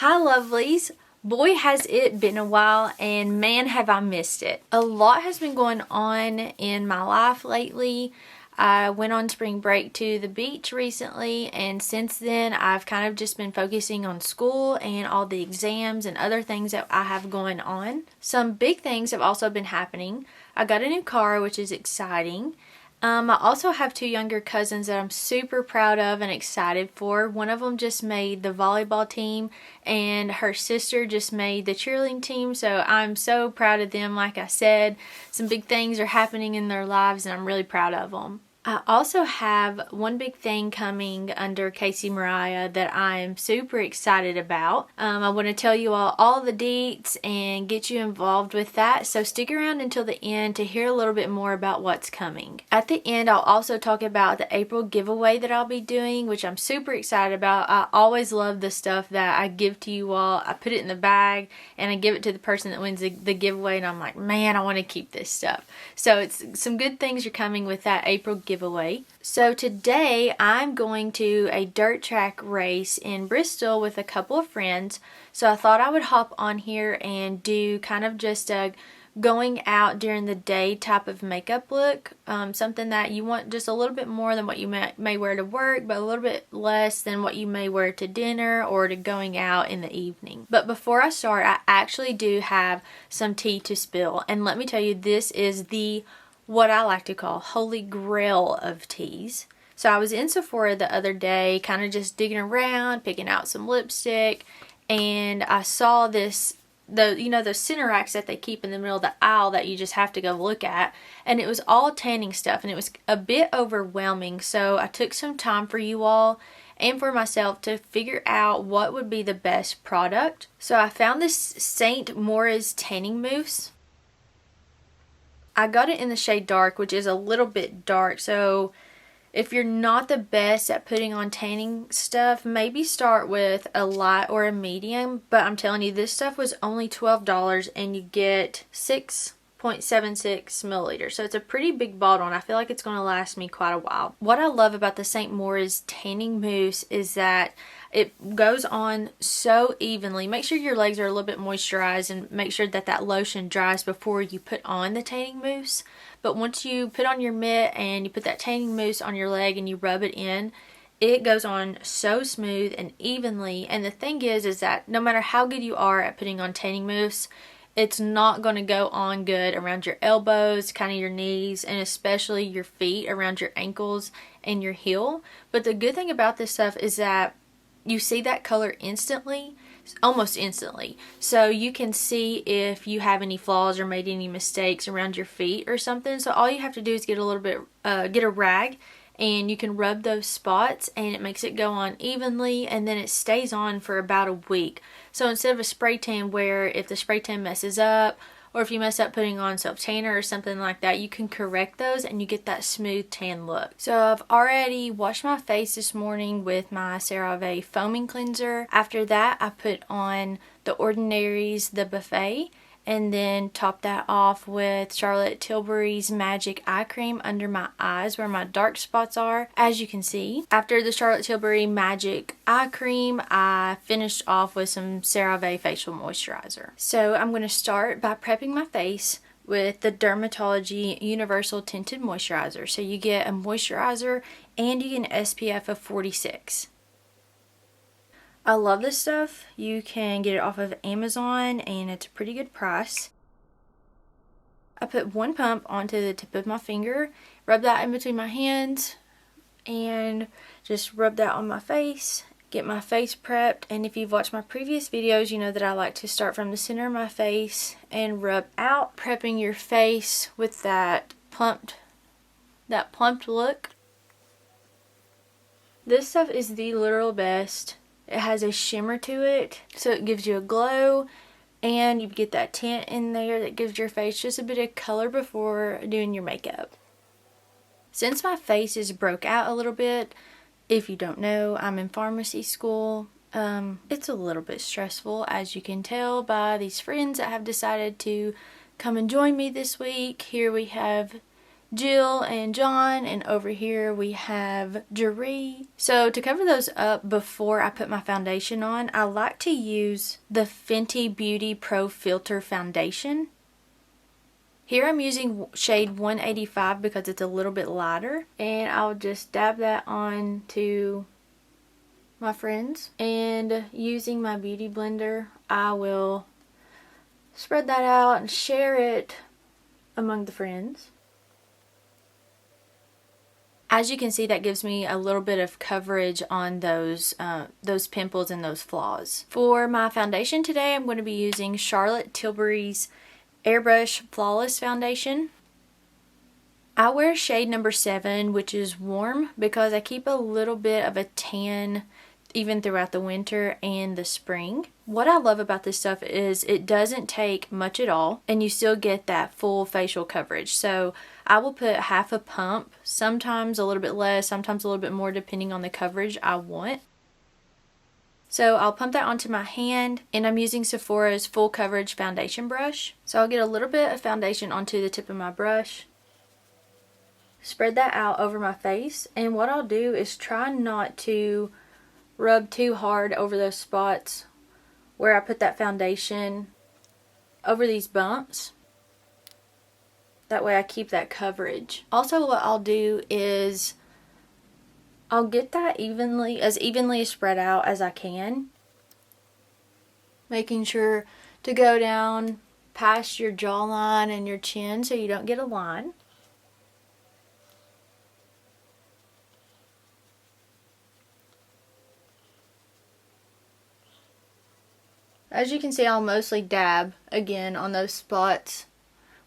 Hi lovelies! Boy has it been a while and man have I missed it. A lot has been going on in my life lately. I went on spring break to the beach recently, and since then I've kind of just been focusing on school and all the exams and other things that I have going on. Some big things have also been happening. I got a new car, which is exciting. I also have two younger cousins that I'm super proud of and excited for. One of them just made the volleyball team and her sister just made the cheerleading team, so I'm so proud of them. Like I said, some big things are happening in their lives and I'm really proud of them. I also have one big thing coming under Casey Mariah that I am super excited about. I want to tell you all the deets and get you involved with that, so stick around until the end to hear a little bit more about what's coming. At the end, I'll also talk about the April giveaway that I'll be doing, which I'm super excited about. I always love the stuff that I give to you all. I put it in the bag and I give it to the person that wins the giveaway, and I'm like, man, I want to keep this stuff. So it's some good things are coming with that April giveaway. So today I'm going to a dirt track race in Bristol with a couple of friends, so I thought I would hop on here and do kind of just a going out during the day type of makeup look, something that you want just a little bit more than what you may wear to work, but a little bit less than what you may wear to dinner or to going out in the evening. But before I start, I actually do have some tea to spill, and let me tell you, this is what I like to call holy grail of teas. So I was in Sephora the other day, kind of just digging around, picking out some lipstick, and I saw those center racks that they keep in the middle of the aisle that you just have to go look at, and it was all tanning stuff, and it was a bit overwhelming. So I took some time for you all and for myself to figure out what would be the best product. So I found this St. Maurice tanning mousse. I got it in the shade dark, which is a little bit dark, so if you're not the best at putting on tanning stuff, maybe start with a light or a medium. But I'm telling you, this stuff was only $12 and you get 6.76 milliliters, so it's a pretty big bottle, and I feel like it's going to last me quite a while. What I love about the St. Maurice tanning mousse is that it goes on so evenly. Make sure your legs are a little bit moisturized and make sure that that lotion dries before you put on the tanning mousse. But once you put on your mitt and you put that tanning mousse on your leg and you rub it in, it goes on so smooth and evenly. And the thing is that no matter how good you are at putting on tanning mousse, it's not going to go on good around your elbows, kind of your knees, and especially your feet, around your ankles and your heel. But the good thing about this stuff is that you see that color instantly, almost instantly. So you can see if you have any flaws or made any mistakes around your feet or something. So all you have to do is get a rag, and you can rub those spots, and it makes it go on evenly, and then it stays on for about a week. So instead of a spray tan where if the spray tan messes up, or if you mess up putting on self tanner or something like that, you can correct those and you get that smooth tan look. So I've already washed my face this morning with my CeraVe foaming cleanser. After that, I put on the Ordinary's The Buffet, and then top that off with Charlotte Tilbury's Magic Eye Cream under my eyes where my dark spots are, as you can see. After the Charlotte Tilbury Magic Eye Cream, I finished off with some CeraVe Facial Moisturizer. So I'm going to start by prepping my face with the Dermatology Universal Tinted Moisturizer. So you get a moisturizer and you get an SPF of 46. I love this stuff. You can get it off of Amazon and it's a pretty good price. I put one pump onto the tip of my finger, rub that in between my hands, and just rub that on my face, get my face prepped. And if you've watched my previous videos, you know that I like to start from the center of my face and rub out, prepping your face with that plumped look. This stuff is the literal best. It has a shimmer to it, so it gives you a glow, and you get that tint in there that gives your face just a bit of color before doing your makeup. Since my face is broke out a little bit, if you don't know, I'm in pharmacy school. It's a little bit stressful, as you can tell by these friends that have decided to come and join me this week. Here we have Jill and John, and over here we have Jeree. So to cover those up before I put my foundation on, I like to use the Fenty Beauty Pro Filter Foundation. Here I'm using shade 185 because it's a little bit lighter, and I'll just dab that on to my friends, and using my beauty blender I will spread that out and share it among the friends. As you can see, that gives me a little bit of coverage on those pimples and those flaws. For my foundation today, I'm going to be using Charlotte Tilbury's Airbrush Flawless Foundation. I wear shade number 7, which is warm, because I keep a little bit of a tan even throughout the winter and the spring. What I love about this stuff is it doesn't take much at all, and you still get that full facial coverage. So I will put half a pump, sometimes a little bit less, sometimes a little bit more, depending on the coverage I want. So I'll pump that onto my hand, and I'm using Sephora's full coverage foundation brush. So I'll get a little bit of foundation onto the tip of my brush, spread that out over my face, and what I'll do is try not to rub too hard over those spots where I put that foundation over these bumps. That way I keep that coverage. Also, what I'll do is I'll get that evenly spread out as I can, making sure to go down past your jawline and your chin so you don't get a line. As you can see, I'll mostly dab again on those spots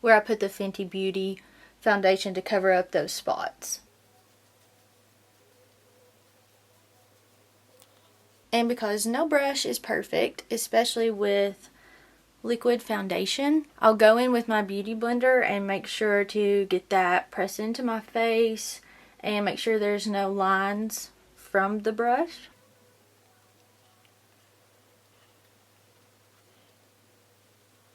where I put the Fenty Beauty foundation to cover up those spots. And because no brush is perfect, especially with liquid foundation, I'll go in with my beauty blender and make sure to get that pressed into my face and make sure there's no lines from the brush.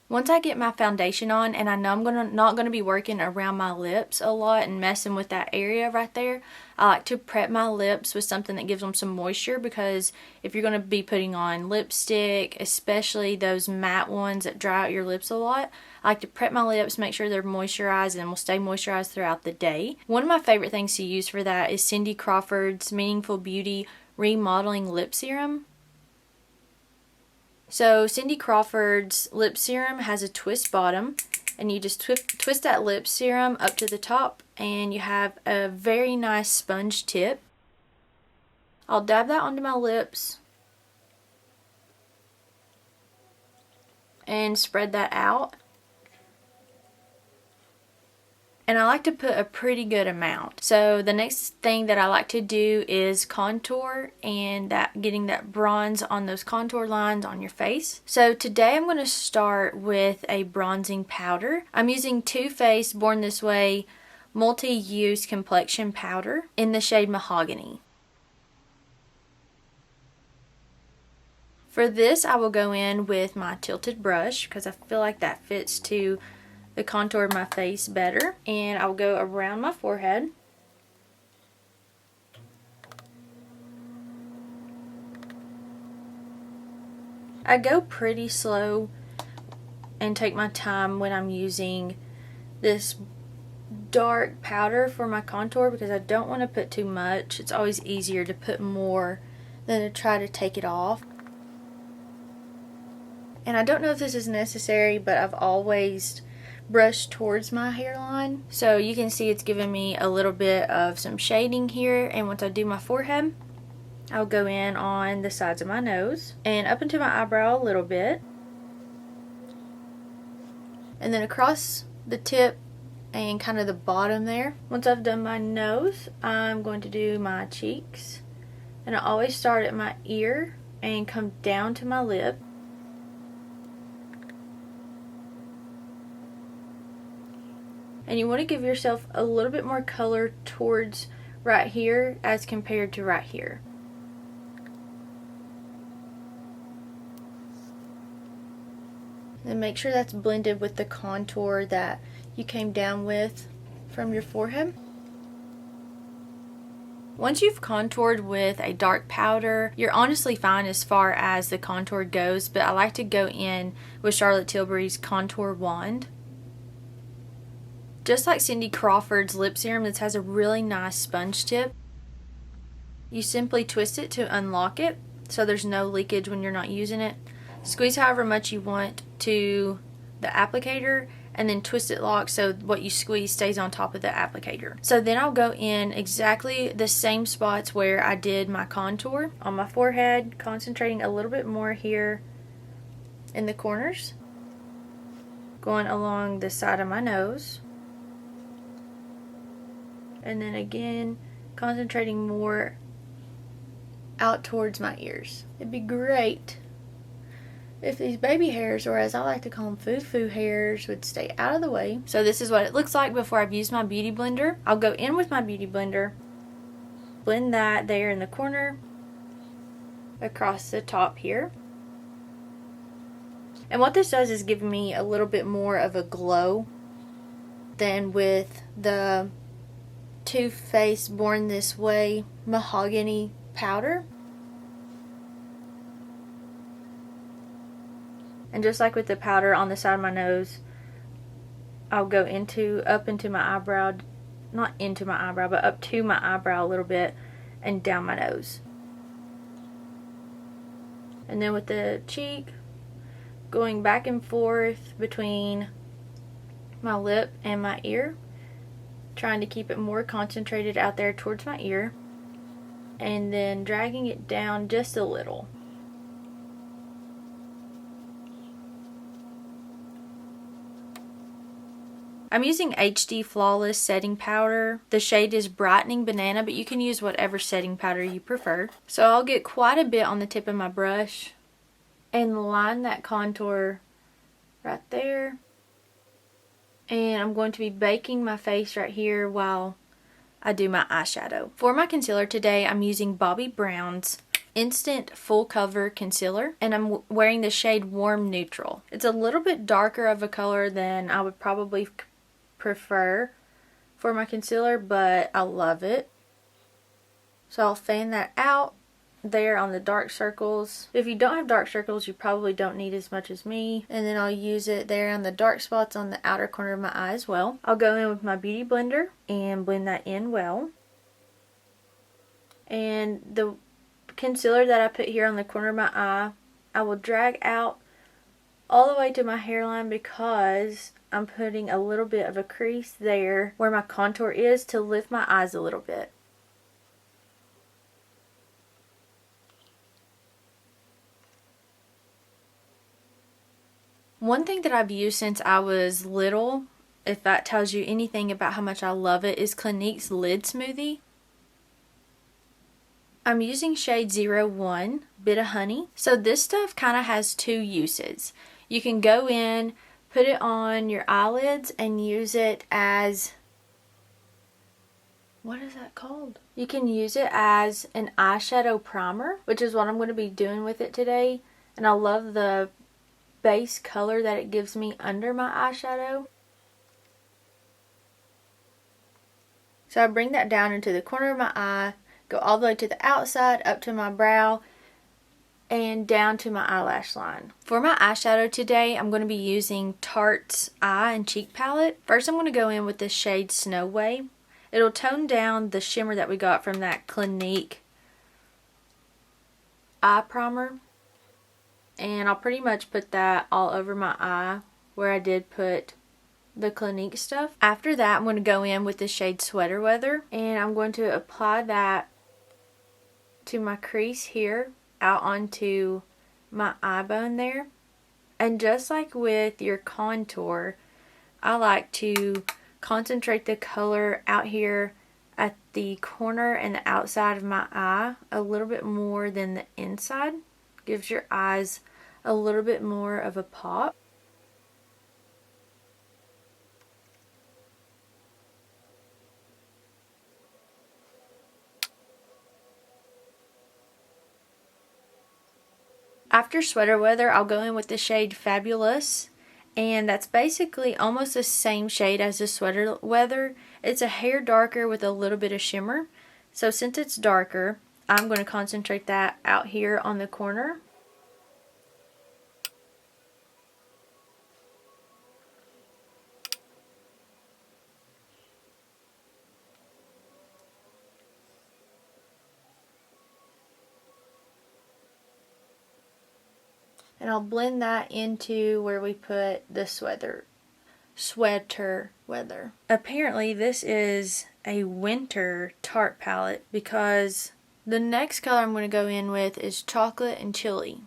Once I get my foundation on, and I know I'm not going to be working around my lips a lot and messing with that area right there, I like to prep my lips with something that gives them some moisture, because if you're going to be putting on lipstick, especially those matte ones that dry out your lips a lot, I like to prep my lips, make sure they're moisturized and will stay moisturized throughout the day. One of my favorite things to use for that is Cindy Crawford's Meaningful Beauty Remodeling Lip Serum. So Cindy Crawford's lip serum has a twist bottom, and you just twist that lip serum up to the top, and you have a very nice sponge tip. I'll dab that onto my lips and spread that out. And I like to put a pretty good amount. So the next thing that I like to do is contour, and getting that bronze on those contour lines on your face. So today I'm going to start with a bronzing powder. I'm using Too Faced Born This Way Multi-Use Complexion Powder in the shade Mahogany. For this, I will go in with my tilted brush because I feel like that fits to the contour of my face better, and I'll go around my forehead. I go pretty slow and take my time when I'm using this dark powder for my contour, because I don't want to put too much. It's always easier to put more than to try to take it off. And I don't know if this is necessary, but I've always brushed towards my hairline. So you can see it's giving me a little bit of some shading here. And once I do my forehead, I'll go in on the sides of my nose and up into my eyebrow a little bit. And then across the tip and kind of the bottom there. Once I've done my nose, I'm going to do my cheeks. And I always start at my ear and come down to my lip. And you want to give yourself a little bit more color towards right here as compared to right here. Then make sure that's blended with the contour that you came down with from your forehead. Once you've contoured with a dark powder, you're honestly fine as far as the contour goes, but I like to go in with Charlotte Tilbury's Contour Wand. Just like Cindy Crawford's lip serum, this has a really nice sponge tip. You simply twist it to unlock it, so there's no leakage when you're not using it. Squeeze however much you want to the applicator, and then twist it lock so what you squeeze stays on top of the applicator. So then I'll go in exactly the same spots where I did my contour on my forehead, concentrating a little bit more here in the corners, going along the side of my nose, and then again concentrating more out towards my ears. It'd be great if these baby hairs, or as I like to call them, foo-foo hairs, would stay out of the way. So this is what it looks like before I've used my beauty blender. I'll go in with my beauty blender, blend that there in the corner, across the top here. And what this does is give me a little bit more of a glow than with the Too Faced Born This Way mahogany powder. And just like with the powder on the side of my nose, I'll go up into my eyebrow, not into my eyebrow, but up to my eyebrow a little bit and down my nose. And then with the cheek, going back and forth between my lip and my ear, trying to keep it more concentrated out there towards my ear, and then dragging it down just a little. I'm using HD Flawless setting powder. The shade is Brightening Banana, but you can use whatever setting powder you prefer. So I'll get quite a bit on the tip of my brush and line that contour right there. And I'm going to be baking my face right here while I do my eyeshadow. For my concealer today, I'm using Bobbi Brown's Instant Full Cover Concealer, and I'm wearing the shade Warm Neutral. It's a little bit darker of a color than I would probably prefer for my concealer, but I love it. So I'll fan that out there on the dark circles. If you don't have dark circles, you probably don't need as much as me. And then I'll use it there on the dark spots on the outer corner of my eye as well. I'll go in with my beauty blender and blend that in well. And the concealer that I put here on the corner of my eye, I will drag out all the way to my hairline because I'm putting a little bit of a crease there where my contour is to lift my eyes a little bit. One thing that I've used since I was little, if that tells you anything about how much I love it, is Clinique's Lid Smoothie. I'm using shade 01, Bit of Honey. So this stuff kind of has two uses. You can go in, put it on your eyelids, and use it as, what is that called? You can use it as an eyeshadow primer, which is what I'm going to be doing with it today. And I love the base color that it gives me under my eyeshadow. So I bring that down into the corner of my eye, go all the way to the outside, up to my brow, and down to my eyelash line. For my eyeshadow today, I'm going to be using Tarte's Eye and Cheek Palette. First, I'm going to go in with the shade Snow Way. It'll tone down the shimmer that we got from that Clinique eye primer. And I'll pretty much put that all over my eye where I did put the Clinique stuff. After that, I'm going to go in with the shade Sweater Weather, and I'm going to apply that to my crease here, out onto my eye bone there. And just like with your contour, I like to concentrate the color out here at the corner and the outside of my eye a little bit more than the inside. Gives your eyes a little bit more of a pop. After Sweater Weather, I'll go in with the shade Fabulous, And that's basically almost the same shade as the Sweater Weather. It's a hair darker with a little bit of shimmer. So since it's darker, I'm going to concentrate that out here on the corner. And I'll blend that into where we put the Sweater Weather. Apparently this is a winter Tarte palette because the next color I'm going to go in with is Chocolate and Chili.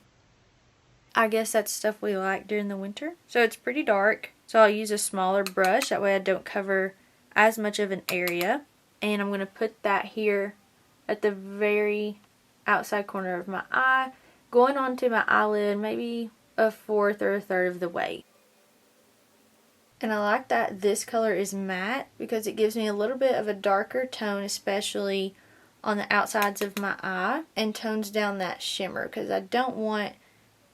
I guess that's stuff we like during the winter. So it's pretty dark, so I'll use a smaller brush, that way I don't cover as much of an area. And I'm going to put that here at the very outside corner of my eye, going onto my eyelid maybe a fourth or a third of the way. And I like that this color is matte because it gives me a little bit of a darker tone, especially on the outsides of my eye, and tones down that shimmer because I don't want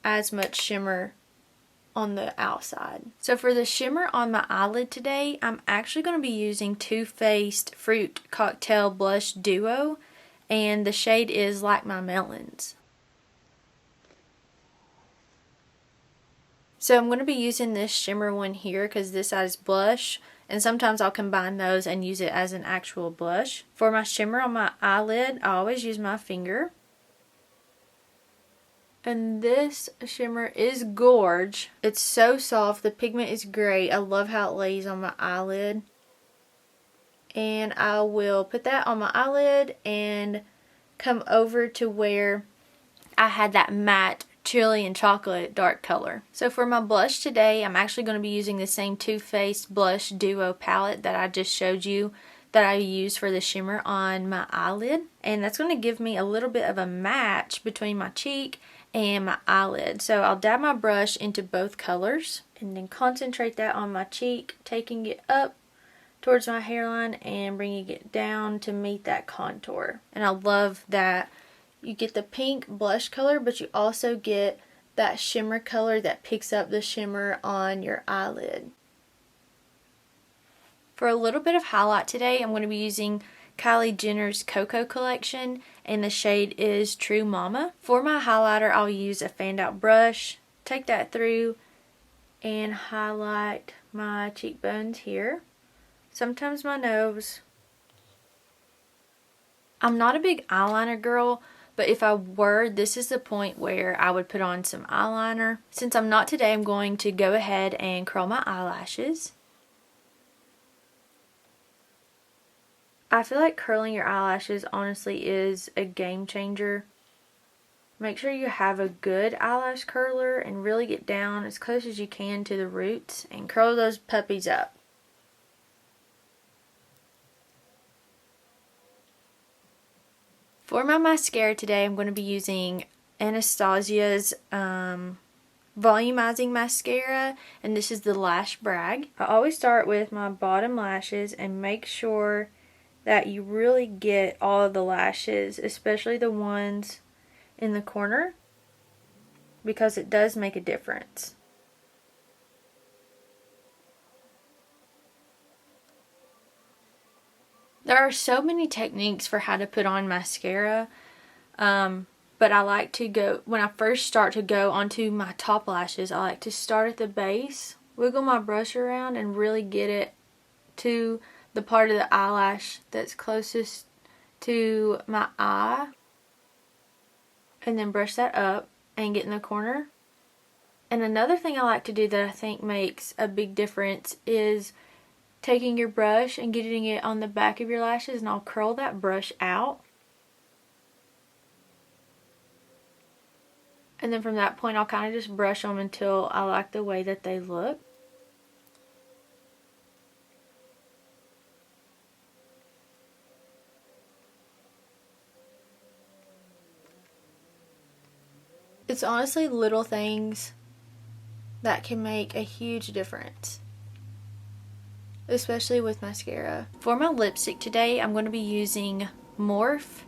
as much shimmer on the outside. So for the shimmer on my eyelid today, I'm actually going to be using Too Faced Fruit Cocktail Blush Duo, and the shade is Like My Melons. So I'm going to be using this shimmer one here because this side is blush, and sometimes I'll combine those and use it as an actual blush. For my shimmer on my eyelid, I always use my finger. And this shimmer is gorge. It's so soft. The pigment is great. I love how it lays on my eyelid. And I will put that on my eyelid and come over to where I had that matte chili and chocolate dark color. So for my blush today, I'm actually going to be using the same Too Faced Blush Duo palette that I just showed you that I used for the shimmer on my eyelid. And that's going to give me a little bit of a match between my cheek and my eyelid. So I'll dab my brush into both colors and then concentrate that on my cheek, taking it up towards my hairline and bringing it down to meet that contour. And I love that you get the pink blush color, but you also get that shimmer color that picks up the shimmer on your eyelid. For a little bit of highlight today, I'm going to be using Kylie Jenner's Cocoa collection, and the shade is True Mama. For my highlighter, I'll use a fanned out brush, take that through, and highlight my cheekbones here. Sometimes my nose. I'm not a big eyeliner girl, but if I were, this is the point where I would put on some eyeliner. Since I'm not today, I'm going to go ahead and curl my eyelashes. I feel like curling your eyelashes honestly is a game changer. Make sure you have a good eyelash curler and really get down as close as you can to the roots and curl those puppies up. For my mascara today, I'm going to be using Anastasia's volumizing mascara, and this is the Lash Brag. I always start with my bottom lashes and make sure that you really get all of the lashes, especially the ones in the corner, because it does make a difference. There are so many techniques for how to put on mascara, but I like to go, when I first start to go onto my top lashes, I like to start at the base, wiggle my brush around, and really get it to the part of the eyelash that's closest to my eye, and then brush that up and get in the corner. And another thing I like to do that I think makes a big difference is taking your brush and getting it on the back of your lashes, and I'll curl that brush out. And then from that point, I'll kind of just brush them until I like the way that they look. It's honestly little things that can make a huge difference, especially with mascara. For my lipstick today, I'm going to be using Morphe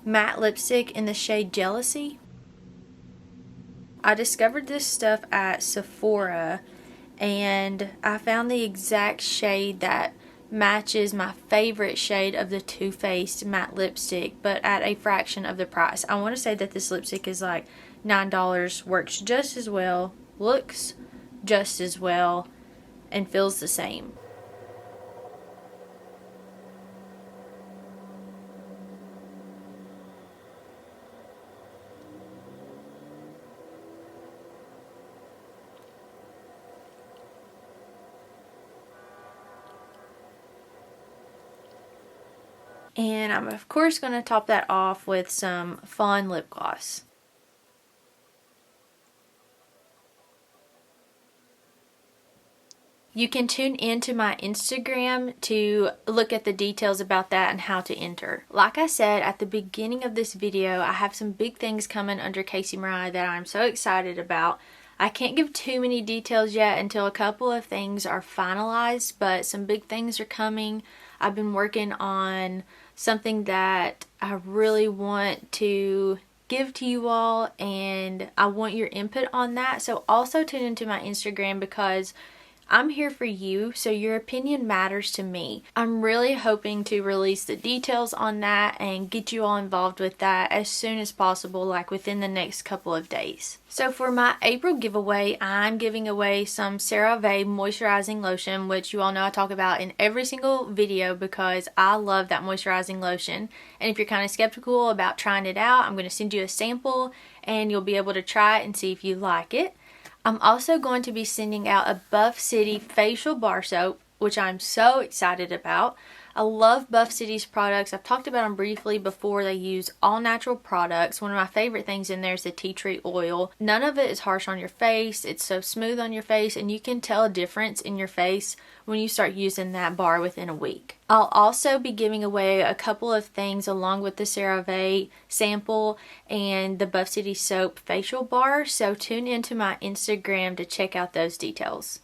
matte lipstick in the shade Jealousy. I discovered this stuff at Sephora, and I found the exact shade that matches my favorite shade of the Too Faced matte lipstick, but at a fraction of the price. I want to say that this lipstick is like $9, works just as well, looks just as well, and feels the same. And I'm of course going to top that off with some Fawn lip gloss. You can tune into my Instagram to look at the details about that and how to enter. Like I said at the beginning of this video, I have some big things coming under Casey Mariah that I'm so excited about. I can't give too many details yet until a couple of things are finalized, but some big things are coming. I've been working on something that I really want to give to you all, and I want your input on that. So also tune into my Instagram because I'm here for you, so your opinion matters to me. I'm really hoping to release the details on that and get you all involved with that as soon as possible, like within the next couple of days. So for my April giveaway, I'm giving away some CeraVe moisturizing lotion, which you all know I talk about in every single video because I love that moisturizing lotion. And if you're kind of skeptical about trying it out, I'm going to send you a sample and you'll be able to try it and see if you like it. I'm also going to be sending out a Buff City facial bar soap, which I'm so excited about. I love Buff City's products. I've talked about them briefly before. They use all natural products. One of my favorite things in there is the tea tree oil. None of it is harsh on your face. It's so smooth on your face, and you can tell a difference in your face when you start using that bar within a week. I'll also be giving away a couple of things along with the CeraVe sample and the Buff City soap facial bar, so tune into my Instagram to check out those details.